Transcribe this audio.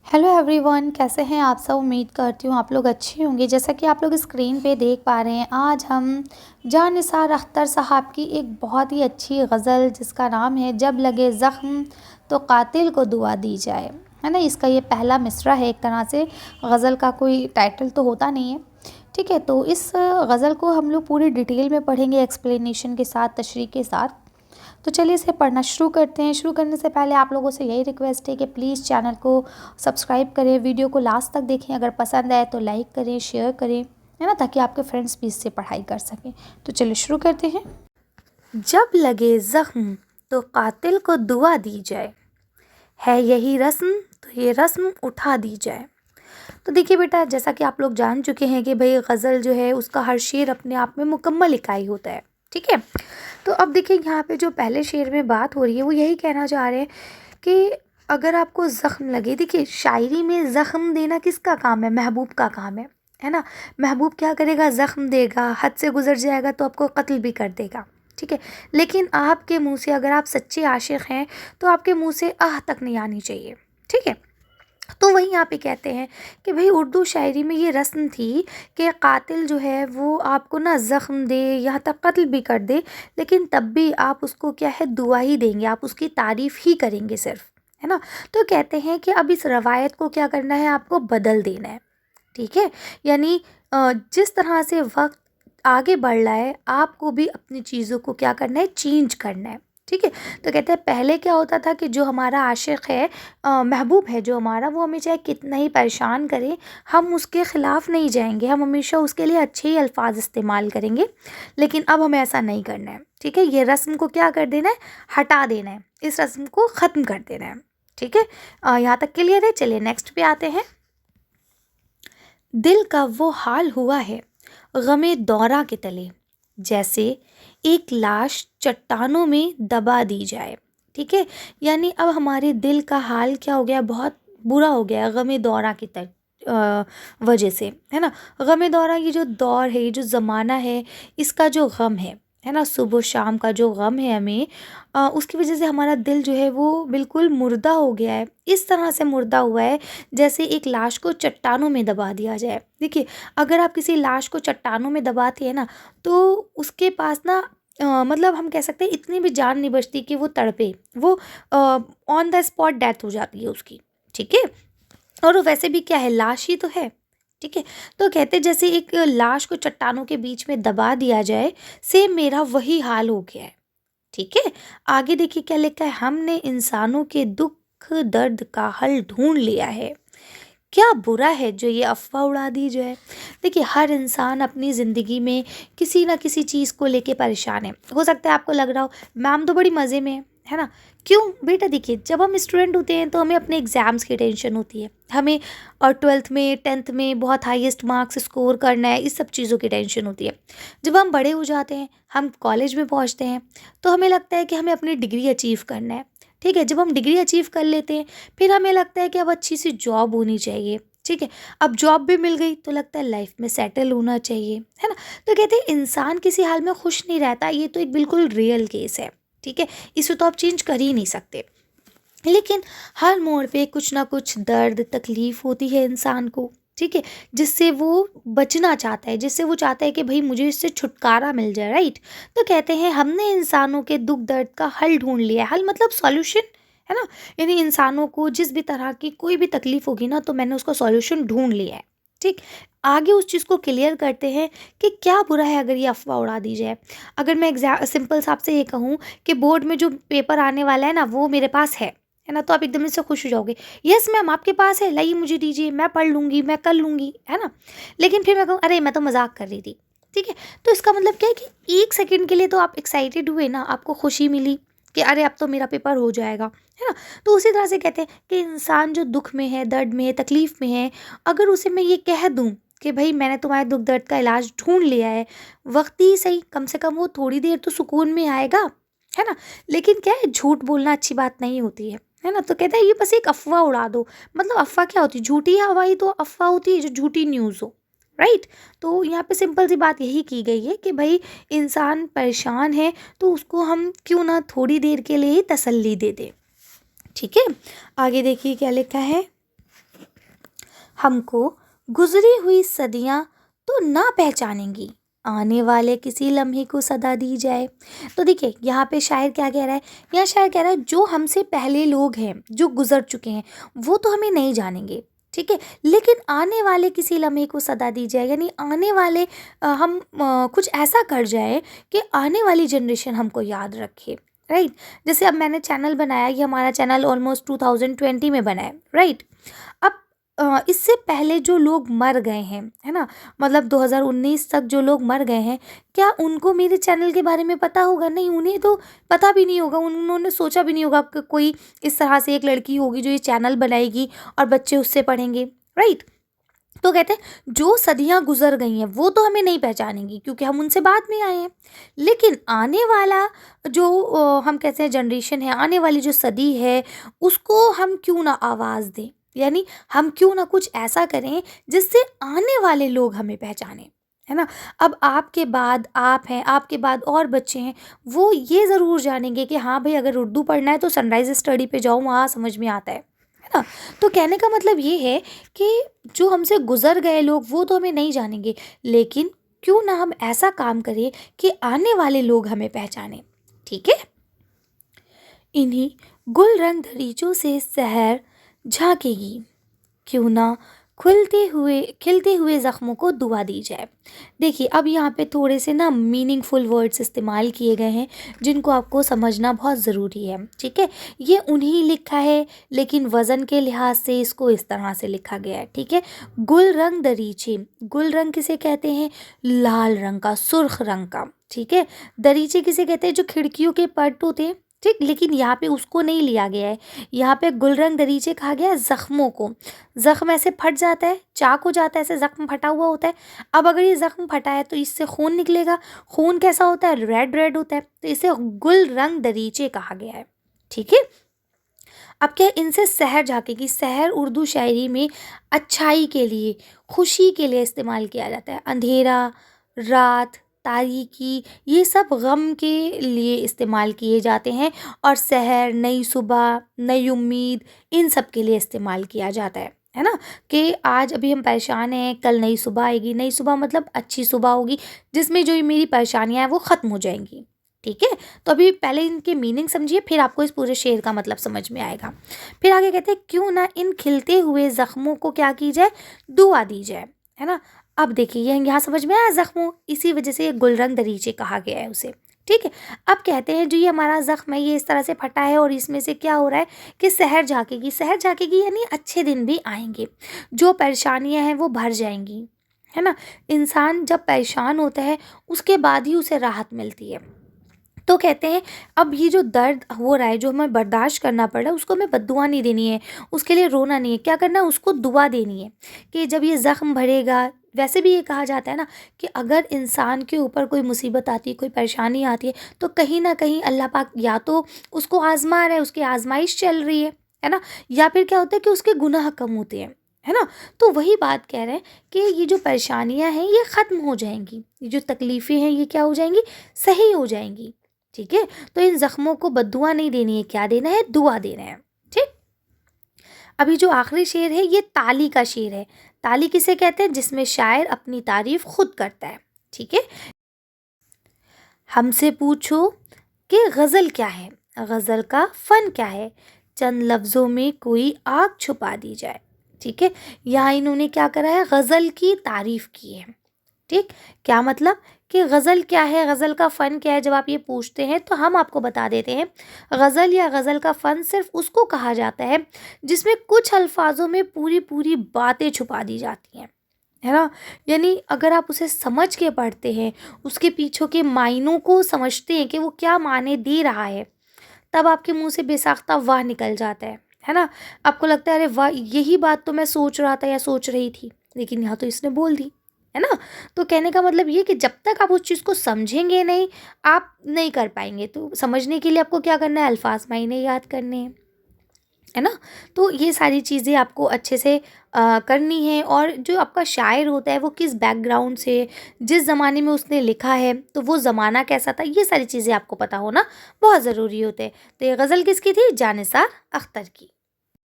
Hello everyone, कैसे हैं आप सब। उम्मीद करती हूँ आप लोग अच्छे होंगे। जैसा कि आप लोग स्क्रीन पे देख पा रहे हैं, आज हम जान निसार अख्तर साहब की एक बहुत ही अच्छी गज़ल जिसका नाम है जब लगे ज़ख्म तो कातिल को दुआ दी जाए, है ना। इसका ये पहला मिसरा है। एक तरह से गज़ल का कोई टाइटल तो होता नहीं है, ठीक है। तो इस गज़ल को हम लोग पूरी डिटेल में पढ़ेंगे, एक्सप्लेनेशन के साथ, तशरीह के साथ। तो चलिए इसे पढ़ना शुरू करते हैं। शुरू करने से पहले आप लोगों से यही रिक्वेस्ट है कि प्लीज़ चैनल को सब्सक्राइब करें, वीडियो को लास्ट तक देखें, अगर पसंद आए तो लाइक करें, शेयर करें, है ना, ताकि आपके फ्रेंड्स भी इससे पढ़ाई कर सकें। तो चलिए शुरू करते हैं। जब लगे ज़ख्म तो कातिल को दुआ दी जाए, है यही रस्म तो ये रस्म उठा दी जाए। तो देखिए बेटा, जैसा कि आप लोग जान चुके हैं कि भाई गज़ल जो है उसका हर शेर अपने आप में मुकम्मल इकाई होता है, ठीक है। तो अब देखिए यहाँ पे जो पहले शेर में बात हो रही है वो यही कहना चाह रहे हैं कि अगर आपको ज़ख्म लगे, देखिए शायरी में ज़ख्म देना किसका काम है? महबूब का काम है ना। महबूब क्या करेगा? ज़ख्म देगा, हद से गुजर जाएगा तो आपको कत्ल भी कर देगा, ठीक है। लेकिन आपके मुंह से, अगर आप सच्चे आशिक हैं तो आपके मुंह से आह तक नहीं आनी चाहिए, ठीक है। तो वही यहाँ पे कहते हैं कि भाई उर्दू शायरी में ये रस्म थी कि कातिल जो है वो आपको ना ज़ख्म दे, यहाँ तक कत्ल भी कर दे, लेकिन तब भी आप उसको क्या है, दुआ ही देंगे, आप उसकी तारीफ़ ही करेंगे सिर्फ, है ना। तो कहते हैं कि अब इस रवायत को क्या करना है, आपको बदल देना है, ठीक है। यानी जिस तरह से वक्त आगे बढ़ रहा है, आपको भी अपनी चीज़ों को क्या करना है, चेंज करना है, ठीक है। तो कहते हैं पहले क्या होता था कि जो हमारा आशिक है, महबूब है जो हमारा, वो हमें चाहे कितना ही परेशान करे, हम उसके ख़िलाफ़ नहीं जाएंगे, हम हमेशा उसके लिए अच्छे ही अल्फाज इस्तेमाल करेंगे। लेकिन अब हमें ऐसा नहीं करना है, ठीक है। ये रस्म को क्या कर देना है, हटा देना है, इस रस्म को ख़त्म कर देना है, ठीक है। यहाँ तक क्लियर है। चलिए नेक्स्ट पे आते हैं। दिल का वो हाल हुआ है गमे दौरा के तले, जैसे एक लाश चट्टानों में दबा दी जाए, ठीक है। यानी अब हमारे दिल का हाल क्या हो गया, बहुत बुरा हो गया है गमे दौरा की वजह से, है ना। गमे दौरा, ये जो दौर है, ये जो ज़माना है, इसका जो गम है ना, सुबह शाम का जो गम है हमें, उसकी वजह से हमारा दिल जो है वो बिल्कुल मुर्दा हो गया है। इस तरह से मुर्दा हुआ है जैसे एक लाश को चट्टानों में दबा दिया जाए। देखिए, अगर आप किसी लाश को चट्टानों में दबाते हैं ना, तो उसके पास ना मतलब हम कह सकते हैं इतनी भी जान नहीं बचती कि वो तड़पे, वो ऑन द स्पॉट डेथ हो जाती है उसकी, ठीक है। और वो वैसे भी क्या है, लाश ही तो है, ठीक है। तो कहते जैसे एक लाश को चट्टानों के बीच में दबा दिया जाए, सेम मेरा वही हाल हो गया है, ठीक है। आगे देखिए क्या लिखा है, हमने इंसानों के दुख दर्द का हल ढूंढ लिया है, क्या बुरा है जो ये अफ़वाह उड़ा दी जाए। देखिए, हर इंसान अपनी ज़िंदगी में किसी ना किसी चीज़ को लेके परेशान है। हो सकता है आपको लग रहा हो मैम तो बड़ी मज़े में है ना। क्यों बेटा? देखिए, जब हम स्टूडेंट होते हैं तो हमें अपने एग्ज़ाम्स की टेंशन होती है, हमें और ट्वेल्थ में, टेंथ में बहुत हाईएस्ट मार्क्स स्कोर करना है, इस सब चीज़ों की टेंशन होती है। जब हम बड़े हो जाते हैं, हम कॉलेज में पहुँचते हैं, तो हमें लगता है कि हमें अपनी डिग्री अचीव करना है, ठीक है। जब हम डिग्री अचीव कर लेते हैं, फिर हमें लगता है कि अब अच्छी सी जॉब होनी चाहिए, ठीक है। अब जॉब भी मिल गई तो लगता है लाइफ में सेटल होना चाहिए, है ना। तो कहते हैं इंसान किसी हाल में खुश नहीं रहता, ये तो एक बिल्कुल रियल केस है, ठीक है। इसे तो आप चेंज कर ही नहीं सकते। लेकिन हर मोड़ पे कुछ ना कुछ दर्द, तकलीफ होती है इंसान को, ठीक है, जिससे वो बचना चाहता है, जिससे वो चाहता है कि भाई मुझे इससे छुटकारा मिल जाए, राइट। तो कहते हैं हमने इंसानों के दुख दर्द का हल ढूंढ लिया है। हल मतलब सॉल्यूशन, है ना। यानी इंसानों को जिस भी तरह की कोई भी तकलीफ होगी ना, तो मैंने उसका सॉल्यूशन ढूंढ लिया है, ठीक। आगे उस चीज़ को क्लियर करते हैं कि क्या बुरा है अगर ये अफवाह उड़ा दी जाए। अगर मैं सिंपल सा आपसे ये कहूँ कि बोर्ड में जो पेपर आने वाला है ना, वो मेरे पास है ना, तो आप एकदम से खुश हो जाओगे, यस मैम आपके पास है, लाइए मुझे दीजिए, मैं पढ़ लूँगी, मैं कर लूँगी, है ना। लेकिन फिर मैं कहूँ अरे मैं तो मजाक कर रही थी, ठीक है। तो इसका मतलब क्या है कि एक सेकंड के लिए तो आप एक्साइटेड हुए ना, आपको खुशी मिली कि अरे अब तो मेरा पेपर हो जाएगा, है ना। तो उसी तरह से कहते हैं कि इंसान जो दुख में है, दर्द में है, तकलीफ में है, अगर उसे मैं ये कह दूँ कि भाई मैंने तुम्हारे दुख दर्द का इलाज ढूंढ लिया है, वक्ती सही, कम से कम वो थोड़ी देर तो सुकून में आएगा, है ना। लेकिन क्या है, झूठ बोलना अच्छी बात नहीं होती है ना। तो कहता है ये बस एक अफ़वाह उड़ा दो। मतलब अफ़वाह क्या होती है? झूठी हवाई तो अफ़वाह होती है जो झूठी न्यूज़ हो, राइट। तो यहाँ पे सिंपल सी बात यही की गई है कि भाई इंसान परेशान है तो उसको हम क्यों ना थोड़ी देर के लिए ही तसल्ली दे दें, ठीक है। आगे देखिए क्या लिखा है। हमको गुजरी हुई सदियां तो ना पहचानेंगी, आने वाले किसी लम्हे को सदा दी जाए। तो देखिए यहाँ पे शायर क्या कह रहा है, यहाँ शायर कह रहा है जो हमसे पहले लोग हैं जो गुजर चुके हैं वो तो हमें नहीं जानेंगे, ठीक है, लेकिन आने वाले किसी लम्हे को सदा दी जाए, यानी आने वाले हम कुछ ऐसा कर जाए कि आने वाली जनरेशन हमको याद रखे, राइट। जैसे अब मैंने चैनल बनाया, ये हमारा चैनल ऑलमोस्ट 2020 में बना है, राइट। अब इससे पहले जो लोग मर गए हैं, है ना, मतलब 2019 तक जो लोग मर गए हैं, क्या उनको मेरे चैनल के बारे में पता होगा? नहीं, उन्हें तो पता भी नहीं होगा, उन्होंने सोचा भी नहीं होगा कि कोई इस तरह से एक लड़की होगी जो ये चैनल बनाएगी और बच्चे उससे पढ़ेंगे, राइट। तो कहते हैं जो सदियां गुजर गई हैं वो तो हमें नहीं पहचानेंगी क्योंकि हम उनसे बाद में आए हैं, लेकिन आने वाला जो हम कहते हैं जनरेशन है, आने वाली जो सदी है, उसको हम क्यों ना आवाज़ दें, यानी हम क्यों ना कुछ ऐसा करें जिससे आने वाले लोग हमें पहचानें, है ना। अब आपके बाद आप हैं, आपके बाद और बच्चे हैं, वो ये ज़रूर जानेंगे कि हाँ भाई अगर उर्दू पढ़ना है तो सनराइज स्टडी पे जाओ, वहाँ समझ में आता है ना। तो कहने का मतलब ये है कि जो हमसे गुजर गए लोग वो तो हमें नहीं जानेंगे, लेकिन क्यों ना हम ऐसा काम करें कि आने वाले लोग हमें पहचानें, ठीक है। इन्हीं गुल रंग दरीचों से शहर झांकेगी, क्यों ना खिलते हुए ज़ख्मों को दुआ दी जाए। देखिए अब यहाँ पे थोड़े से ना मीनिंगफुल वर्ड्स इस्तेमाल किए गए हैं जिनको आपको समझना बहुत ज़रूरी है, ठीक है। ये उन्हीं लिखा है लेकिन वज़न के लिहाज से इसको इस तरह से लिखा गया है, ठीक है। गुल रंग दरीचे, गुल रंग किसे कहते हैं? लाल रंग का, सुर्ख रंग का, ठीक है। दरीचे किसे कहते हैं? जो खिड़कियों के पट होते हैं, ठीक, लेकिन यहाँ पे उसको नहीं लिया गया है, यहाँ पे गुलरंग दरीचे कहा गया है ज़ख्मों को। ज़ख्म ऐसे फट जाता है, चाक हो जाता है, ऐसे ज़ख्म फटा हुआ होता है। अब अगर ये ज़ख्म फटा है तो इससे खून निकलेगा, खून कैसा होता है? रेड रेड होता है, तो इसे गुल रंग दरीचे कहा गया है, ठीक है। अब क्या है, इनसे सहर झांकेगी। सहर उर्दू शायरी में अच्छाई के लिए, खुशी के लिए इस्तेमाल किया जाता है। अंधेरा, रात, तारीकी, ये सब गम के लिए इस्तेमाल किए जाते हैं, और सहर, नई सुबह, नई उम्मीद, इन सब के लिए इस्तेमाल किया जाता है ना। कि आज अभी हम परेशान हैं, कल नई सुबह आएगी, नई सुबह मतलब अच्छी सुबह होगी जिसमें जो ये मेरी परेशानियां हैं वो ख़त्म हो जाएंगी, ठीक है। तो अभी पहले इनके मीनिंग समझिए, फिर आपको इस पूरे शेर का मतलब समझ में आएगा। फिर आगे कहते हैं क्यों ना इन खिलते हुए ज़ख्मों को क्या की जाए? दुआ दी जाए, है ना। अब देखिए ये यहाँ समझ में आया ज़ख्मों, इसी वजह से ये गुलरंग दरीचे कहा गया है उसे, ठीक है। अब कहते हैं जो ये हमारा ज़ख्म है ये इस तरह से फटा है और इसमें से क्या हो रहा है कि सहर झांकेगी। सहर झांकेगी यानी अच्छे दिन भी आएंगे, जो परेशानियां हैं वो भर जाएंगी, है ना। इंसान जब परेशान होता है उसके बाद ही उसे राहत मिलती है। तो कहते हैं अब ये जो दर्द हो रहा है, जो हमें बर्दाश्त करना पड़ रहा है, उसको हमें बद्दुआ नहीं देनी है, उसके लिए रोना नहीं है, क्या करना है? उसको दुआ देनी है कि जब ये ज़ख्म भरेगा। वैसे भी ये कहा जाता है ना कि अगर इंसान के ऊपर कोई मुसीबत आती है, कोई परेशानी आती है, तो कहीं ना कहीं अल्लाह पाक या तो उसको आजमा रहा है, उसकी आजमाइश चल रही है ना, या फिर क्या होता है कि उसके गुनाह कम होते हैं, है ना। तो वही बात कह रहे हैं कि ये जो परेशानियां हैं ये ख़त्म हो जाएंगी, ये जो तकलीफ़ें हैं ये क्या हो जाएंगी? सही हो जाएंगी, ठीक है। तो इन ज़ख्मों को बद्दुआ नहीं देनी है, क्या देना है? दुआ देना है, ठीक। अभी जो आखिरी शेर है ये ताली का शेर है। ताली किसे कहते हैं? जिसमें शायर अपनी तारीफ खुद करता है, ठीक है। हमसे पूछो कि गज़ल क्या है, गज़ल का फ़न क्या है, चंद लफ्ज़ों में कोई आग छुपा दी जाए, ठीक है। यहाँ इन्होंने क्या करा है? गज़ल की तारीफ़ की है, ठीक। क्या मतलब कि गज़ल क्या है, गज़ल का फ़न क्या है? जब आप ये पूछते हैं तो हम आपको बता देते हैं, गज़ल या गज़ल का फ़न सिर्फ़ उसको कहा जाता है जिसमें कुछ अल्फाजों में पूरी पूरी बातें छुपा दी जाती हैं, है ना। यानी अगर आप उसे समझ के पढ़ते हैं, उसके पीछे के मायनों को समझते हैं कि वो क्या माने दे रहा है, तब आपके मुंह से बेसाख्ता वाह निकल जाता है ना। आपको लगता है अरे वाह, यही बात तो मैं सोच रहा था या सोच रही थी, लेकिन यहाँ तो इसने बोल दी, है ना। तो कहने का मतलब ये कि जब तक आप उस चीज़ को समझेंगे नहीं, आप नहीं कर पाएंगे। तो समझने के लिए आपको क्या करना है? अल्फाज मायने याद करने हैं, है ना। तो ये सारी चीज़ें आपको अच्छे से करनी है, और जो आपका शायर होता है वो किस बैकग्राउंड से, जिस ज़माने में उसने लिखा है तो वो ज़माना कैसा था, ये सारी चीज़ें आपको पता होना बहुत ज़रूरी होते हैं। तो ये गज़ल किसकी थी? जानिसार अख्तर की।